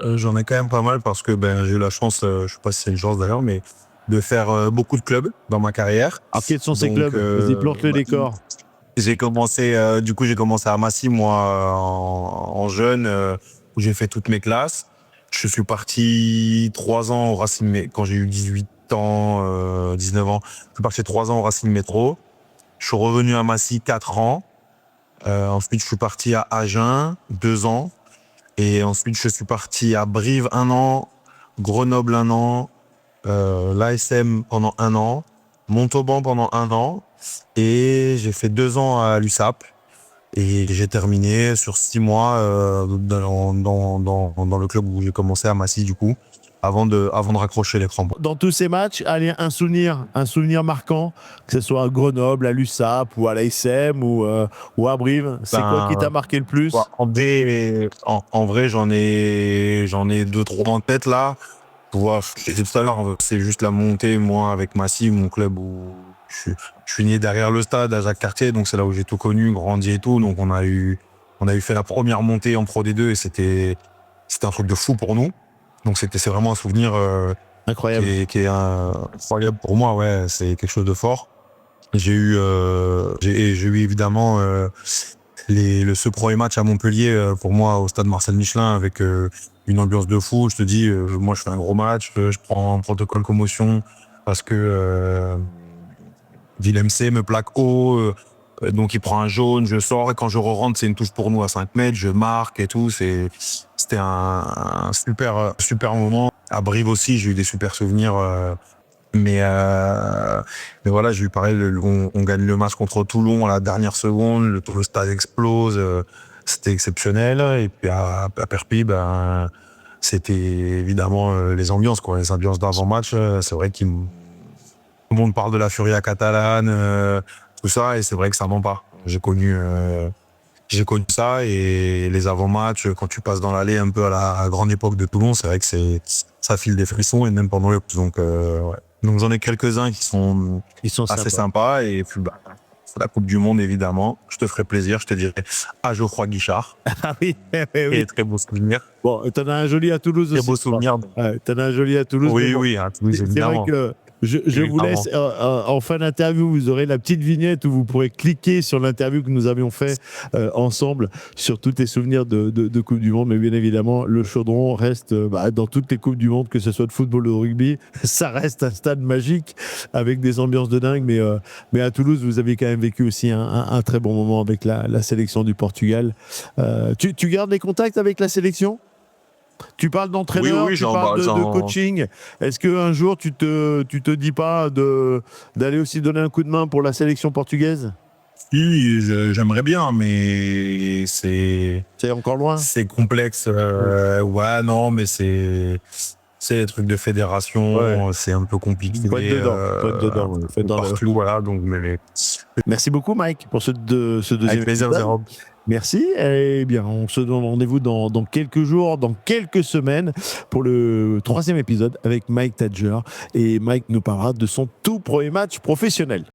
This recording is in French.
J'en ai quand même pas mal parce que j'ai eu la chance, je sais pas si c'est une chance d'ailleurs, mais de faire beaucoup de clubs dans ma carrière. Alors, quels sont ces Donc, clubs? Vas-y, plante le décor. j'ai commencé, j'ai commencé à Massy, moi, en jeune, où j'ai fait toutes mes classes. Je suis parti 3 ans au Racing, quand j'ai eu 18 ans, 19 ans. Je suis parti 3 ans au Racing Métro. Je suis revenu à Massy 4 ans. Ensuite, je suis parti à Agen 2 ans. Et ensuite, je suis parti à Brive 1 an, Grenoble 1 an, l'ASM pendant 1 an, Montauban pendant 1 an, et j'ai fait 2 ans à l'USAP. Et j'ai terminé sur 6 mois dans le club où j'ai commencé à Massy, du coup, avant de raccrocher les crampons. Dans tous ces matchs, allez, un souvenir marquant, que ce soit à Grenoble, à l'USAP ou à l'ASM ou à Brive. C'est quoi qui t'a marqué le plus? En vrai, j'en ai deux, trois en tête là. Tu vois, j'ai dit tout à l'heure, c'est juste la montée, moi, avec Massy, mon club où je suis né derrière le stade à Jacques-Cartier, donc c'est là où j'ai tout connu, grandi et tout. Donc on a eu fait la première montée en Pro D2 et c'était un truc de fou pour nous. Donc c'est vraiment un souvenir Incroyable. qui est incroyable pour moi, ouais, c'est quelque chose de fort. J'ai eu évidemment ce premier match à Montpellier pour moi au stade Marcel Michelin avec une ambiance de fou. Je te dis, moi je fais un gros match, je prends un protocole commotion parce que Willem C me plaque haut, donc il prend un jaune, je sors et quand je re-rentre c'est une touche pour nous à 5 mètres, je marque et tout. C'était un super moment. À Brive aussi j'ai eu des super souvenirs. Mais voilà, j'ai eu pareil, on gagne le match contre Toulon à la dernière seconde, le stade explose, c'était exceptionnel. Et puis à Perpignan, c'était évidemment les ambiances, quoi, les ambiances d'avant-match. C'est vrai tout le monde parle de la Furia catalane, tout ça, et c'est vrai que ça ment pas. J'ai connu ça, et les avant-matchs, quand tu passes dans l'allée un peu à la grande époque de Toulon, c'est vrai que ça file des frissons, et même pendant le... Donc, ouais. Donc j'en ai quelques-uns qui sont assez sympas, et puis c'est la Coupe du Monde, évidemment. Je te ferai plaisir, je te dirai à Geoffroy Guichard. Ah oui, oui. Et très beau souvenir. Bon, t'en as un joli à Toulouse aussi. Très beau souvenir. Ouais, t'en as un joli à Toulouse. Oui, bon, oui, à Toulouse, c'est vrai évidemment. que je vous laisse en fin d'interview, vous aurez la petite vignette où vous pourrez cliquer sur l'interview que nous avions fait ensemble sur tous les souvenirs de Coupe du Monde. Mais bien évidemment, le Chaudron reste dans toutes les Coupes du Monde, que ce soit de football ou de rugby, ça reste un stade magique avec des ambiances de dingue. Mais à Toulouse, vous avez quand même vécu aussi un très bon moment avec la sélection du Portugal. Tu gardes les contacts avec la sélection ? Tu parles d'entraîneur, Oui, tu parles de coaching. Est-ce qu'un jour, tu te dis pas d'aller aussi donner un coup de main pour la sélection portugaise ? Oui, j'aimerais bien, mais c'est encore loin. C'est complexe. Ouais, non, mais c'est des trucs de fédération, ouais. C'est un peu compliqué. Faut être dedans. Faut être partout, voilà. Donc, Merci beaucoup, Mike, pour ce deuxième. Avec plaisir, Jérôme. Merci. Eh bien, on se donne rendez-vous dans quelques jours, dans quelques semaines, pour le 3e épisode avec Mike Tadger. Et Mike nous parlera de son tout premier match professionnel.